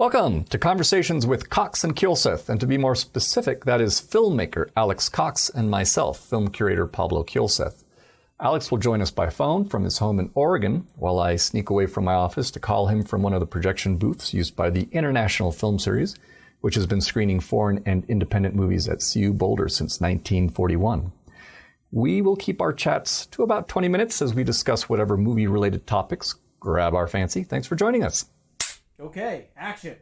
Welcome to Conversations with Cox and Kielseth, and to be more specific, that is filmmaker Alex Cox and myself, film curator Pablo Kielseth. Alex will join us by phone from his home in Oregon, while I sneak away from my office to call him from one of the projection booths used by the International Film Series, which has been screening foreign and independent movies at CU Boulder since 1941. We will keep our chats to about 20 minutes as we discuss whatever movie-related topics grab our fancy. Thanks for joining us. Okay, action.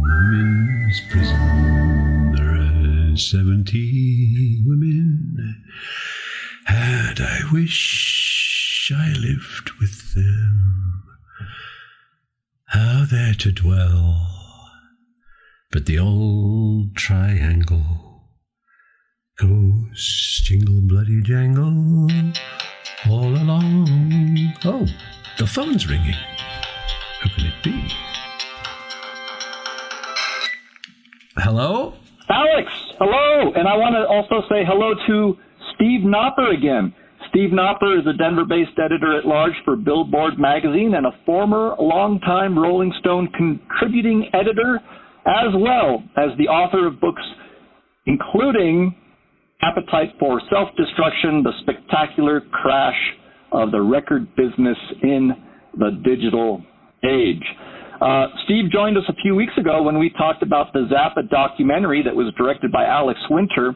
Women's prison, there are 70 women, and I wish I lived with them. How they're to dwell, but the old triangle goes jingle bloody jangle all along. Oh, the phone's ringing. Who can it be? Hello? Alex, hello. And I want to also say hello to Steve Knopper again. Steve Knopper is a Denver-based editor-at-large for Billboard magazine and a former longtime Rolling Stone contributing editor, as well as the author of books including Appetite for Self-Destruction, The Spectacular Crash of the Record Business in the Digital Age. Steve joined us a few weeks ago when we talked about the Zappa documentary that was directed by Alex Winter.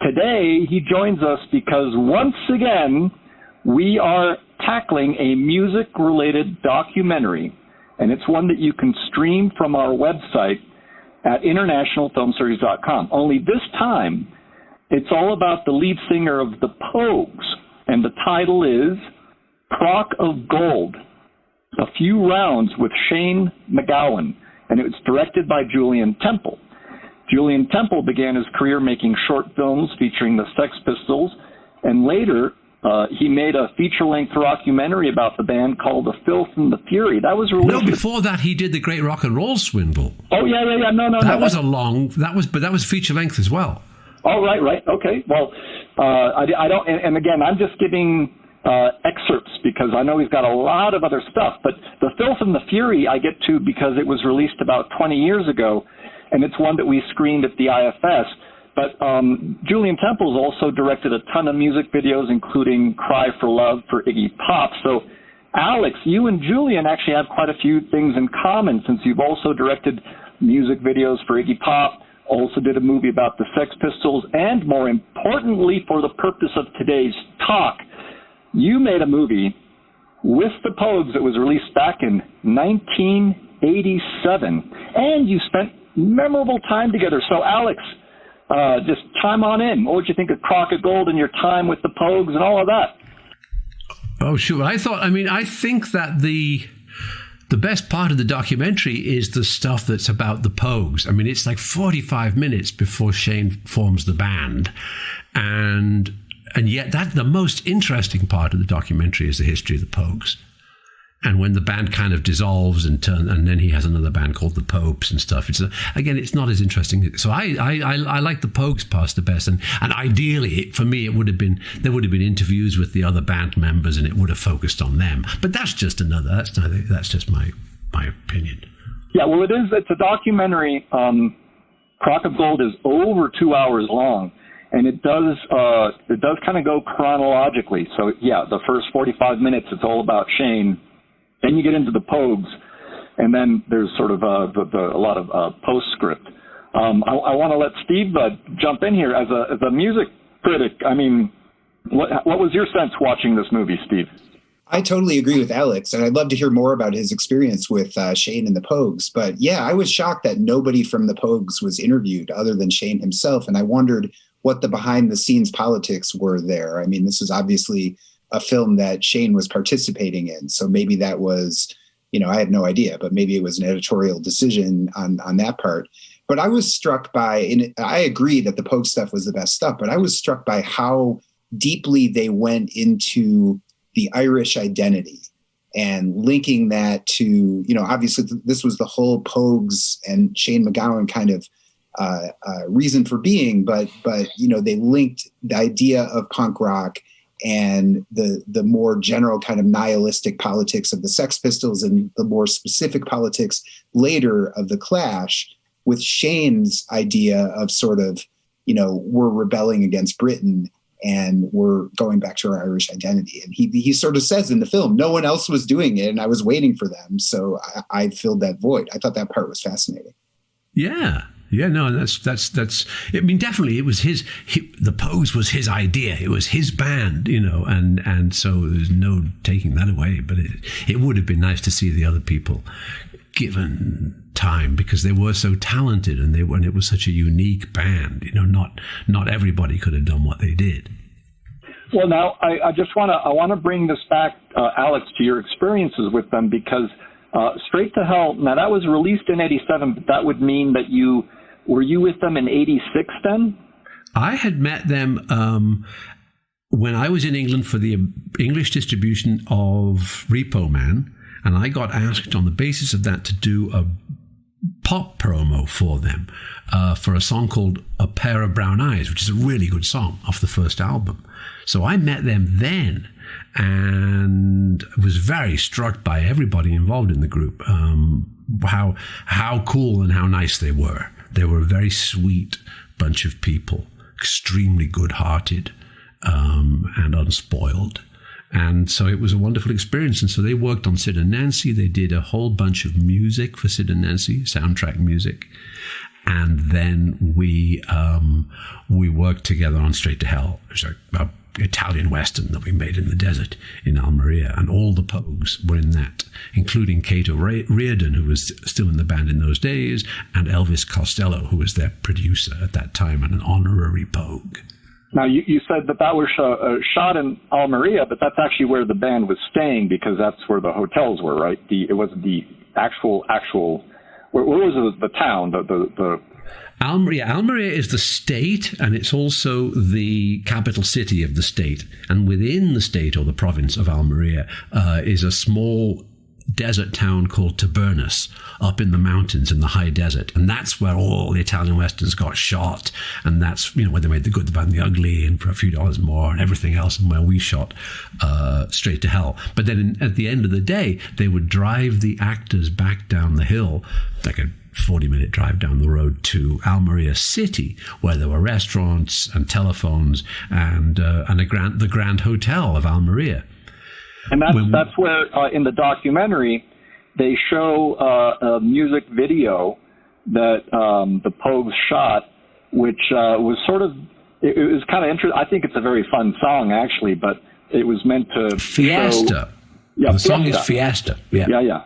Today, he joins us because once again, we are tackling a music-related documentary, and it's one that you can stream from our website at internationalfilmseries.com. Only this time, it's all about the lead singer of the Pogues, and the title is CROCK of Gold, A Few Rounds with Shane MacGowan, and it was directed by Julian Temple. Julian Temple began his career making short films featuring the Sex Pistols, and later he made a feature-length rockumentary about the band called The Filth and the Fury. That was released. No, before that he did The Great Rock and Roll Swindle. Oh yeah. No. That was feature-length as well. Oh, right. Okay. Well, I don't, and again, I'm just giving excerpts because I know he's got a lot of other stuff, but The Filth and the Fury I get to because it was released about 20 years ago, and it's one that we screened at the IFS. But Julian Temple's also directed a ton of music videos, including Cry for Love for Iggy Pop. So, Alex, you and Julian actually have quite a few things in common, since you've also directed music videos for Iggy Pop, also did a movie about the Sex Pistols, and more importantly, for the purpose of today's talk, you made a movie with the Pogues that was released back in 1987, and you spent memorable time together. So, Alex, just chime on in. What would you think of CROCK of Gold and your time with the Pogues and all of that? Oh, sure. I think that the best part of the documentary is the stuff that's about the Pogues. I mean, it's like 45 minutes before Shane forms the band. And yet the most interesting part of the documentary is the history of the Pogues. And when the band kind of dissolves and then he has another band called the Popes and stuff. It's not as interesting. So I like the Pogues part the best. And ideally, for me, there would have been interviews with the other band members, and it would have focused on them. But that's just my opinion. Yeah, well, it's a documentary. CROCK of Gold is over 2 hours long, and it does kind of go chronologically. So yeah, the first 45 minutes it's all about Shane. Then you get into the Pogues, and then there's sort of a lot of postscript. I want to let Steve jump in here as a music critic. I mean, what was your sense watching this movie, Steve? I totally agree with Alex, and I'd love to hear more about his experience with Shane and the Pogues. But yeah, I was shocked that nobody from the Pogues was interviewed other than Shane himself, and I wondered what the behind-the-scenes politics were there. I mean, this is obviously a film that Shane was participating in. So maybe that was, I had no idea, but maybe it was an editorial decision on that part. But I was struck by, and I agree that the Pogue stuff was the best stuff, but I was struck by how deeply they went into the Irish identity and linking that to, obviously this was the whole Pogues and Shane MacGowan kind of reason for being, but they linked the idea of punk rock and the more general kind of nihilistic politics of the Sex Pistols and the more specific politics later of the Clash with Shane's idea of sort of, we're rebelling against Britain and we're going back to our Irish identity. And he sort of says in the film, no one else was doing it and I was waiting for them. So I filled that void. I thought that part was fascinating. Yeah. Yeah, no, that's. I mean, definitely, it was the Pogues was his idea. It was his band, and so there's no taking that away. But it would have been nice to see the other people given time because they were so talented and it was such a unique band. Not everybody could have done what they did. Well, now I want to bring this back, Alex, to your experiences with them because. Straight to Hell, now that was released in 87, but that would mean that were you with them in 86 then? I had met them when I was in England for the English distribution of Repo Man, and I got asked on the basis of that to do a pop promo for them for a song called A Pair of Brown Eyes, which is a really good song off the first album. So I met them then. And was very struck by everybody involved in the group, how cool and how nice they were. They were a very sweet bunch of people, extremely good-hearted and unspoiled. And so it was a wonderful experience. And so they worked on Sid and Nancy. They did a whole bunch of music for Sid and Nancy, soundtrack music. And then we worked together on Straight to Hell. It was a Italian Western that we made in the desert in Almeria, and all the Pogues were in that, including Cato Reardon, who was still in the band in those days, and Elvis Costello, who was their producer at that time and an honorary Pogue. Now, you said that was shot in Almeria, but that's actually where the band was staying because that's where the hotels were, right? It wasn't the actual. Where was the town? The Almeria is the state, and it's also the capital city of the state. And within the state or the province of Almeria is a small desert town called Tabernus up in the mountains in the high desert. And that's where all the Italian Westerns got shot. And that's, where they made The Good, the Bad, and the Ugly and for a few dollars more and everything else, and where we shot Straight to Hell. But then at the end of the day, they would drive the actors back down the hill, like a 40-minute drive down the road to Almeria City, where there were restaurants and telephones and the Grand Hotel of Almeria. And that's where, in the documentary, they show a music video that the Pogues shot, which was sort of, it was kind of interesting. I think it's a very fun song, actually, but it was meant to Fiesta. The song is Fiesta. Yeah.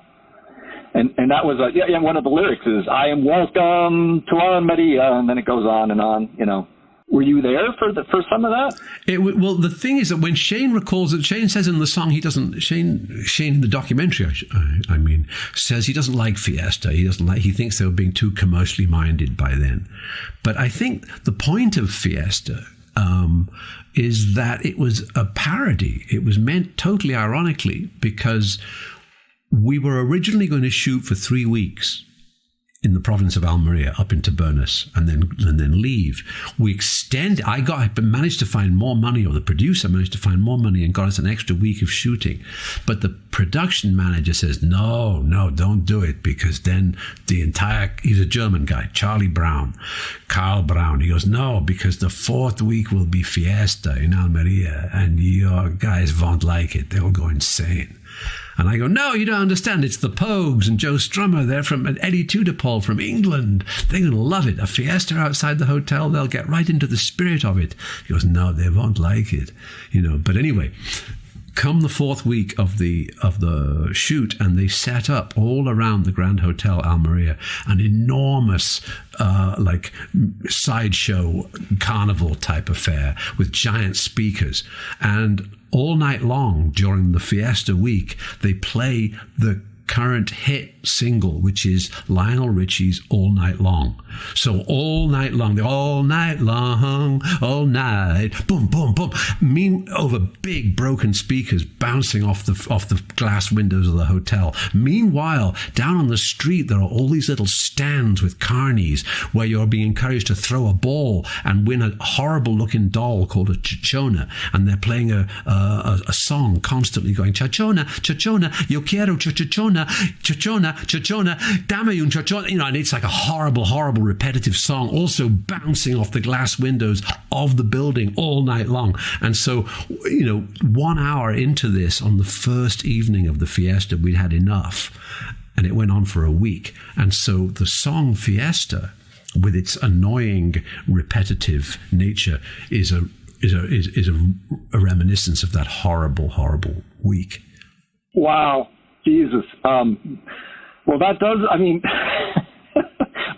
And that was one of the lyrics is "I am welcome to Almeria," and then it goes on and on. Were you there for some of that? Well, the thing is that when Shane recalls it, Shane says in the song Shane in the documentary, I mean, says he doesn't like Fiesta. He thinks they were being too commercially minded by then. But I think the point of Fiesta is that it was a parody. It was meant totally ironically because we were originally going to shoot for 3 weeks in the province of Almeria up into Tabernus and then leave. I managed to find more money, or the producer managed to find more money and got us an extra week of shooting. But the production manager says, no, don't do it, because then he's a German guy, Karl Brown. He goes, no, because the 4th week will be Fiesta in Almeria and your guys won't like it. They'll go insane. And I go, no, you don't understand. It's the Pogues and Joe Strummer. They're from Eddie Tudorpole from England. They're going to love it. A Fiesta outside the hotel. They'll get right into the spirit of it. He goes, no, they won't like it. But anyway, come the 4th week of the shoot, and they set up all around the Grand Hotel Almeria an enormous sideshow carnival type affair with giant speakers. And all night long during the Fiesta week, they play the current hit single, which is Lionel Richie's All Night Long. So all night long, all night long, all night, boom, boom, boom. Over big broken speakers bouncing off the glass windows of the hotel. Meanwhile, down on the street, there are all these little stands with carnies where you're being encouraged to throw a ball and win a horrible looking doll called a chichona. And they're playing a song constantly going, chichona, chichona, yo quiero chichona, chichona, chichona, dame un chichona. And it's like a horrible, horrible repetitive song, also bouncing off the glass windows of the building all night long. And so, 1 hour into this, on the first evening of the fiesta, we'd had enough. And it went on for a week. And so the song Fiesta, with its annoying, repetitive nature, is a reminiscence of that horrible, horrible week. Wow. Jesus. Well, that does, I'm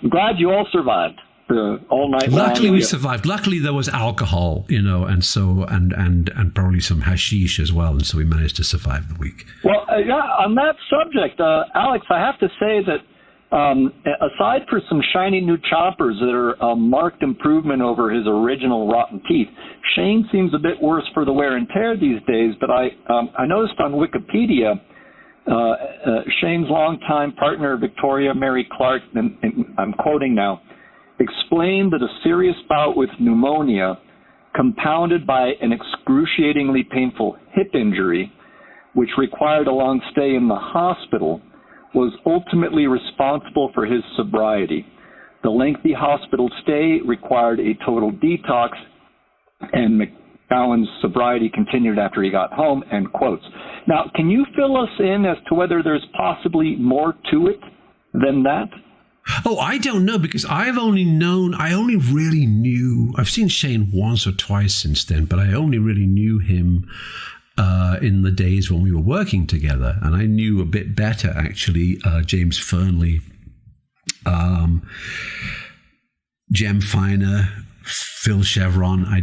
glad you all survived the all night long. Luckily we survived. Luckily there was alcohol, and so, and probably some hashish as well. And so we managed to survive the week. Well, on that subject, Alex, I have to say that aside for some shiny new choppers that are a marked improvement over his original rotten teeth, Shane seems a bit worse for the wear and tear these days. But I noticed on Wikipedia, Shane's longtime partner, Victoria Mary Clark, and I'm quoting now, explained that a serious bout with pneumonia compounded by an excruciatingly painful hip injury, which required a long stay in the hospital, was ultimately responsible for his sobriety. The lengthy hospital stay required a total detox, and McGowan's sobriety continued after he got home, end quotes. Now, can you fill us in as to whether there's possibly more to it than that? Oh, I don't know, because I've seen Shane once or twice since then, but I only really knew him in the days when we were working together. And I knew a bit better, actually, James Fernley, Jem Finer, Phil Chevron. I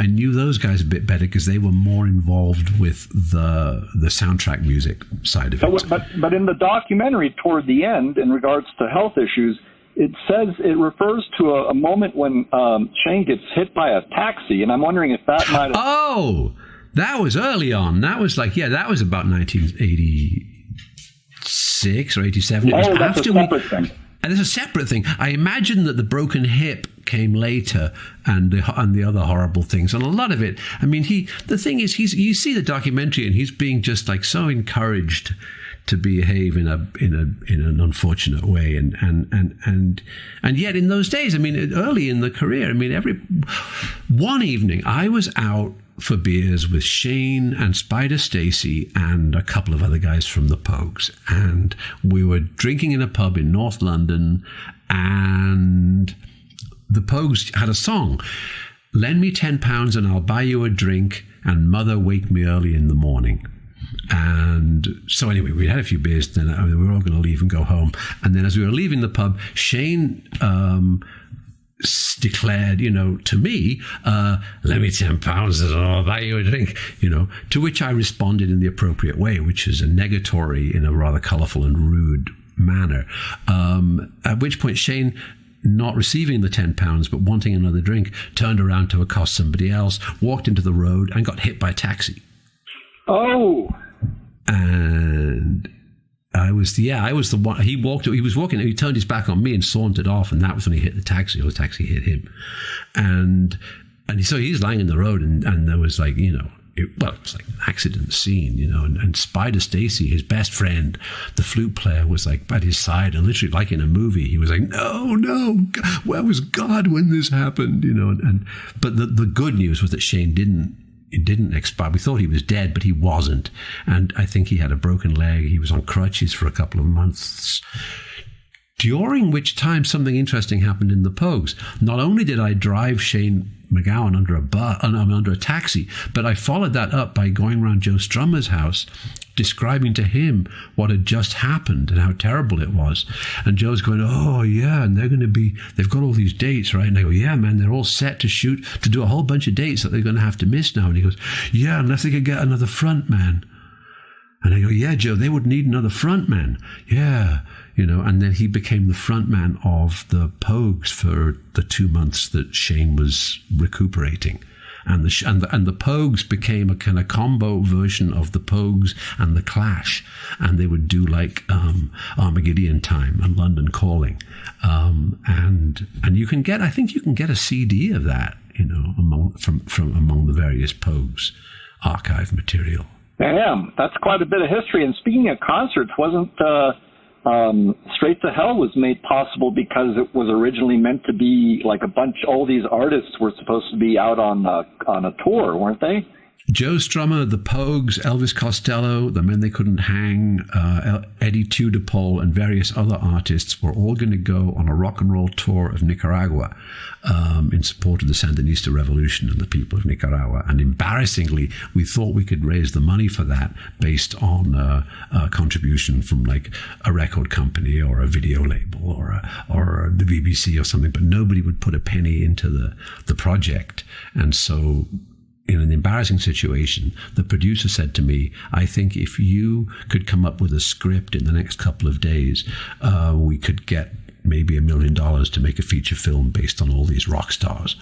knew those guys a bit better because they were more involved with the soundtrack music side of it. But in the documentary, toward the end, in regards to health issues, it refers to a moment when Shane gets hit by a taxi, and I'm wondering if that might have... Oh, that was early on. That was that was about 1986 or 87. It was that's a separate thing. And it's a separate thing. I imagine that the broken hip came later, and the other horrible things, and a lot of it. The thing is, you see the documentary, and he's being just like so encouraged to behave in an unfortunate way, and yet in those days, early in the career, one evening I was out for beers with Shane and Spider Stacy and a couple of other guys from the Pogues, and we were drinking in a pub in North London, and the Pogues had a song, "Lend me £10 and I'll buy you a drink, and mother wake me early in the morning." And so anyway, we had a few beers, then we were all going to leave and go home, and then as we were leaving the pub, Shane declared, to me, "Lend me £10 and I'll buy you a drink," to which I responded in the appropriate way, which is a negatory in a rather colourful and rude manner. At which point Shane, not receiving the £10 but wanting another drink, turned around to accost somebody else, walked into the road, and got hit by a taxi. Oh. And I was the one. He was walking, he turned his back on me and sauntered off, and that was when he hit the taxi, or the taxi hit him. And so he's lying in the road, and there was like, it was like an accident scene, and Spider Stacy, his best friend, the flute player, was like at his side, and literally like in a movie, he was like, no, where was God when this happened, but the good news was that Shane didn't expire. We thought he was dead, but he wasn't. And I think he had a broken leg. He was on crutches for a couple of months, during which time something interesting happened in the Pogues. Not only did I drive Shane McGowan under a taxi, but I followed that up by going around Joe Strummer's house, describing to him what had just happened and how terrible it was. And Joe's going, "Oh yeah, and they've got all these dates, right?" And I go, "Yeah, man, they're all set to do a whole bunch of dates that they're going to have to miss now." And he goes, "Yeah, unless they could get another front man." And I go, yeah, Joe, they would need another frontman. Yeah. And then he became the frontman of the Pogues for the 2 months that Shane was recuperating. And the Pogues became a kind of combo version of the Pogues and the Clash, and they would do like Armageddon Time and London Calling, and you can get a CD of that, among the various Pogues archive material. Damn, that's quite a bit of history. And speaking of concerts, wasn't Straight to Hell was made possible because it was originally meant to be like all these artists were supposed to be out on a tour, weren't they? Joe Strummer, the Pogues, Elvis Costello, the Men They Couldn't Hang, Eddie Tudor-Pole, and various other artists were all going to go on a rock and roll tour of Nicaragua in support of the Sandinista Revolution and the people of Nicaragua. And embarrassingly, we thought we could raise the money for that based on a contribution from like a record company or a video label or the BBC or something, but nobody would put a penny into the project. And so, in an embarrassing situation, the producer said to me, I think if you could come up with a script in the next couple of days, we could get maybe $1 million to make a feature film based on all these rock stars.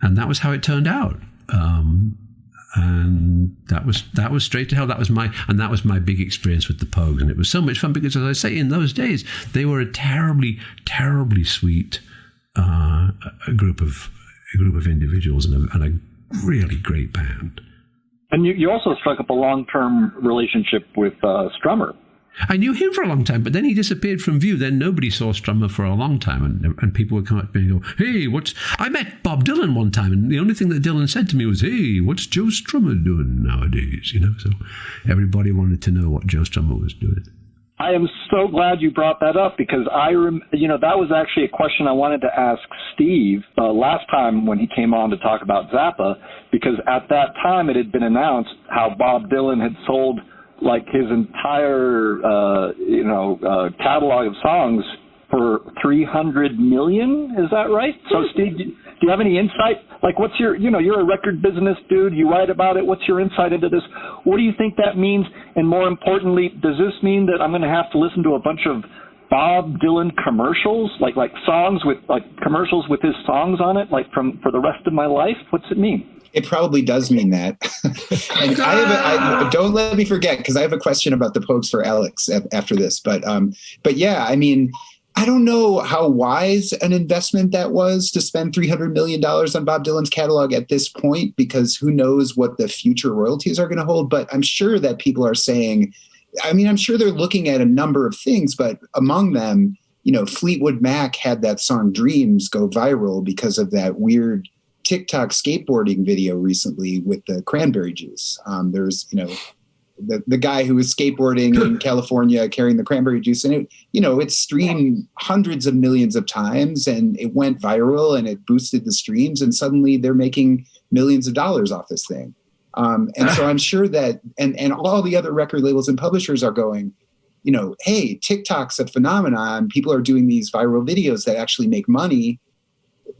And that was how it turned out. And that was Straight to Hell. That was my big experience with the Pogues. And it was so much fun because, as I say, in those days, they were a terribly, terribly sweet group of individuals and a really great band. And you also struck up a long-term relationship with Strummer. I knew him for a long time, but then he disappeared from view. Then nobody saw Strummer for a long time, and people would come up to me and go, hey, I met Bob Dylan one time, and the only thing that Dylan said to me was, hey, what's Joe Strummer doing nowadays? So everybody wanted to know what Joe Strummer was doing. I am so glad you brought that up because that was actually a question I wanted to ask Steve last time when he came on to talk about Zappa, because at that time it had been announced how Bob Dylan had sold like his entire catalog of songs for $300 million. Is that right? So Steve, do you have any insight? Like, what's your, you're a record business dude. You write about it. What's your insight into this? What do you think that means? And more importantly, does this mean that I'm going to have to listen to a bunch of Bob Dylan commercials, like songs with like commercials with his songs on it, like for the rest of my life? What's it mean? It probably does mean that. And don't let me forget, because I have a question about the Pogues for Alex after this. But yeah, I mean, I don't know how wise an investment that was to spend $300 million on Bob Dylan's catalog at this point, because who knows what the future royalties are going to hold. But I'm sure that people are saying, I'm sure they're looking at a number of things, but among them, Fleetwood Mac had that song Dreams go viral because of that weird TikTok skateboarding video recently with the cranberry juice. There's, the guy who was skateboarding in California carrying the cranberry juice, and it streamed hundreds of millions of times, and it went viral and it boosted the streams, and suddenly they're making millions of dollars off this thing. And so I'm sure that, and all the other record labels and publishers are going, hey, TikTok's a phenomenon. People are doing these viral videos that actually make money.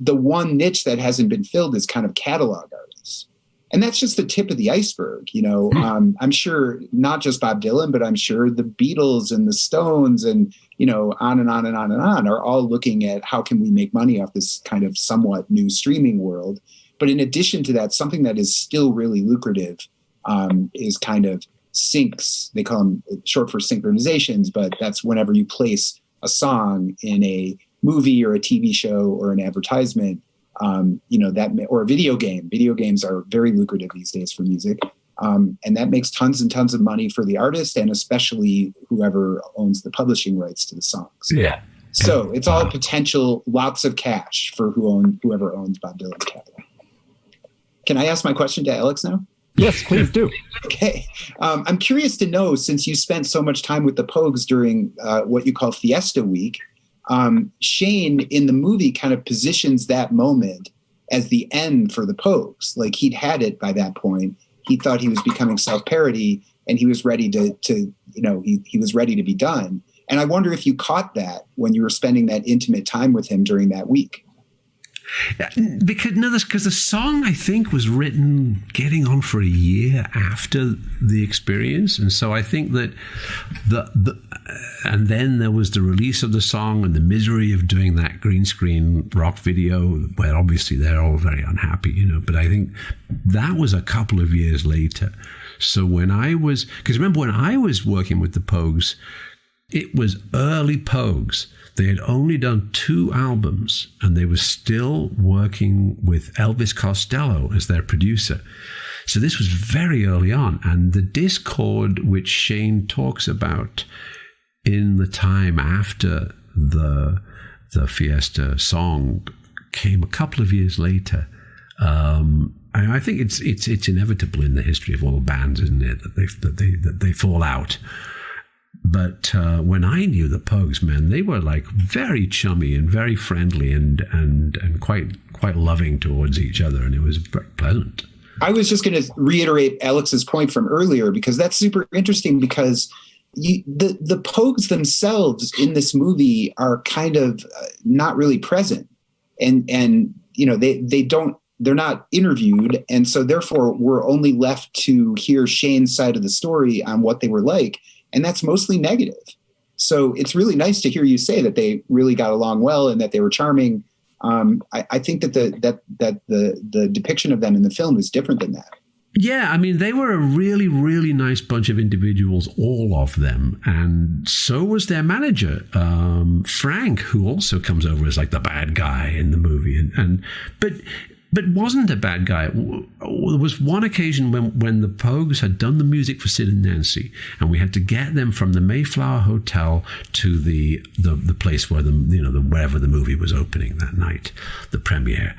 The one niche that hasn't been filled is kind of catalog artists. And that's just the tip of the iceberg. I'm sure not just Bob Dylan, but I'm sure the Beatles and the Stones and, on and on and on and on are all looking at how can we make money off this kind of somewhat new streaming world. But in addition to that, something that is still really lucrative is kind of syncs. They call them short for synchronizations, but that's whenever you place a song in a movie or a TV show or an advertisement, or a video game. Video games are very lucrative these days for music. And that makes tons and tons of money for the artist and especially whoever owns the publishing rights to the songs. Yeah. So it's all potential, lots of cash for whoever owns Bob Dylan's catalog. Can I ask my question to Alex now? Yes, please do. Okay. I'm curious to know, since you spent so much time with the Pogues during what you call Fiesta Week, Shane in the movie kind of positions that moment as the end for the Pogues. Like he'd had it by that point. He thought he was becoming self-parody and he was ready to he was ready to be done. And I wonder if you caught that when you were spending that intimate time with him during that week. Because the song, I think, was written getting on for a year after the experience, and so I think that and then there was the release of the song and the misery of doing that green screen rock video, where obviously they're all very unhappy, But I think that was a couple of years later. So because remember when I was working with the Pogues, it was early Pogues. They had only done 2 albums, and they were still working with Elvis Costello as their producer. So this was very early on. And the discord which Shane talks about in the time after the Fiesta song came a couple of years later. I think it's inevitable in the history of all bands, isn't it, that they fall out. But when I knew the Pogues, man, they were like very chummy and very friendly and quite loving towards each other, and it was very pleasant. I was just going to reiterate Alex's point from earlier, because that's super interesting, because the Pogues themselves in this movie are kind of not really present, and they're not interviewed, and so therefore we're only left to hear Shane's side of the story on what they were like. And that's mostly negative. So it's really nice to hear you say that they really got along well and that they were charming. I think that the depiction of them in the film is different than that. Yeah, I mean, they were a really, really nice bunch of individuals, all of them. And so was their manager, Frank, who also comes over as like the bad guy in the movie. But wasn't a bad guy. There was one occasion when the Pogues had done the music for Sid and Nancy, and we had to get them from the Mayflower Hotel to the place where wherever the movie was opening that night, the premiere.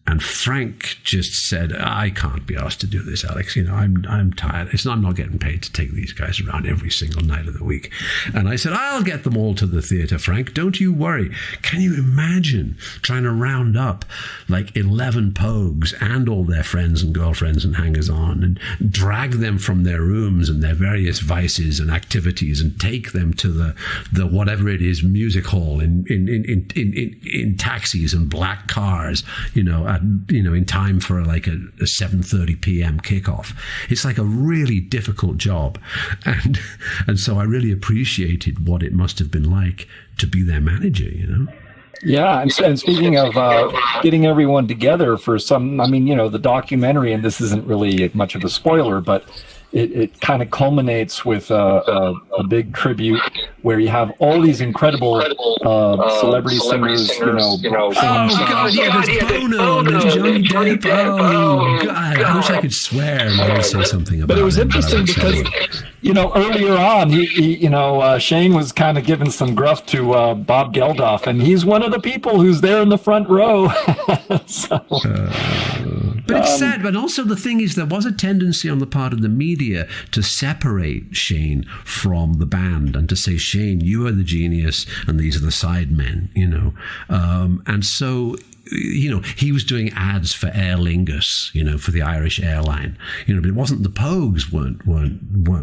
And Frank just said, I can't be asked to do this, Alex. I'm tired. I'm not getting paid to take these guys around every single night of the week. And I said, I'll get them all to the theater, Frank. Don't you worry. Can you imagine trying to round up like 11 Pogues and all their friends and girlfriends and hangers-on and drag them from their rooms and their various vices and activities and take them to the whatever it is, music hall in taxis and black cars, in time for like a 7:30 p.m. kickoff. It's like a really difficult job. And so I really appreciated what it must have been like to be their manager, Yeah, and speaking of getting everyone together for the documentary, and this isn't really much of a spoiler, but it kind of culminates with a big tribute where you have all these incredible celebrity singers, singing Oh, God, yeah, there's Bono, there's Johnny Depp. Oh, God, I wish I could swear and maybe say something about it. But it was interesting because, earlier on, he Shane was kind of giving some gruff to Bob Geldof, and he's one of the people who's there in the front row. But it's sad. But also the thing is, there was a tendency on the part of the media to separate Shane from the band and to say, Shane, you are the genius and these are the side men, and so he was doing ads for Aer Lingus, for the Irish airline, but it wasn't the Pogues weren't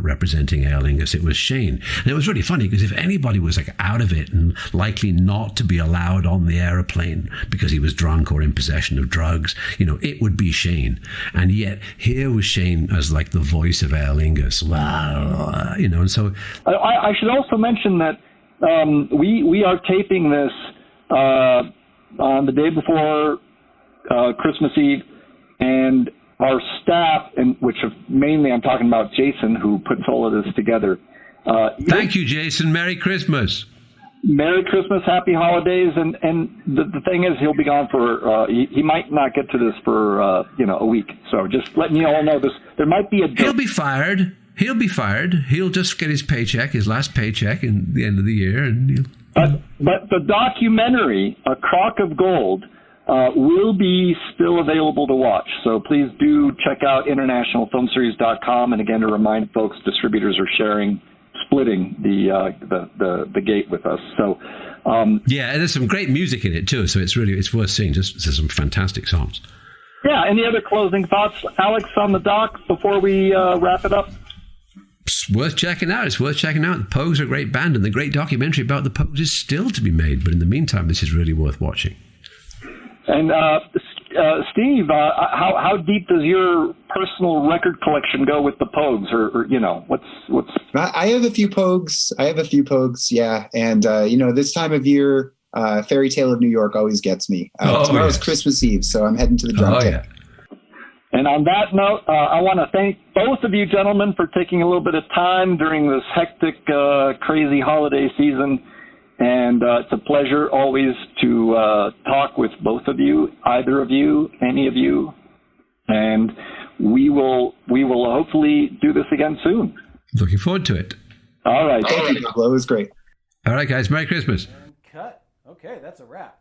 representing Aer Lingus. It was Shane. And it was really funny because if anybody was like out of it and likely not to be allowed on the airplane because he was drunk or in possession of drugs, it would be Shane. And yet here was Shane as like the voice of Aer Lingus, and so. I should also mention that we are taping this on the day before Christmas Eve, and our staff, which mainly I'm talking about Jason, who puts all of this together. Thank you, Jason. Merry Christmas. Merry Christmas, Happy Holidays, and the thing is, he'll be gone for he might not get to this for a week. So just letting you all know this. There might be a. He'll be fired. He'll just get his paycheck, his last paycheck, in the end of the year, and. But the documentary, A Crock of Gold, will be still available to watch. So please do check out internationalfilmseries.com. And again, to remind folks, distributors are splitting the gate with us. So yeah, and there's some great music in it too. So it's worth seeing. Just some fantastic songs. Yeah. Any other closing thoughts, Alex, on the doc before we wrap it up? It's worth checking out. The Pogues are a great band, and the great documentary about the Pogues is still to be made. But in the meantime, this is really worth watching. And Steve, how deep does your personal record collection go with the Pogues, or what's? I have a few Pogues. Yeah, and this time of year, Fairy Tale of New York always gets me. Tomorrow's Christmas Eve, so I'm heading to the drum kit. Yeah. And on that note, I want to thank both of you gentlemen for taking a little bit of time during this hectic, crazy holiday season. And it's a pleasure always to talk with both of you, either of you, any of you. And we will hopefully do this again soon. Looking forward to it. All right. Thank you, Pablo. It was great. All right, guys. Merry Christmas. And cut. Okay, that's a wrap.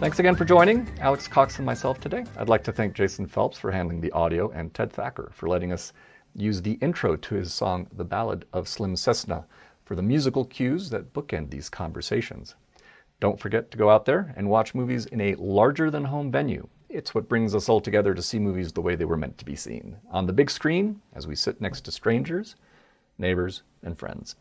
Thanks again for joining Alex Cox and myself today. I'd like to thank Jason Phelps for handling the audio and Ted Thacker for letting us use the intro to his song, The Ballad of Slim Cessna, for the musical cues that bookend these conversations. Don't forget to go out there and watch movies in a larger-than-home venue. It's what brings us all together to see movies the way they were meant to be seen, on the big screen as we sit next to strangers, neighbors, and friends.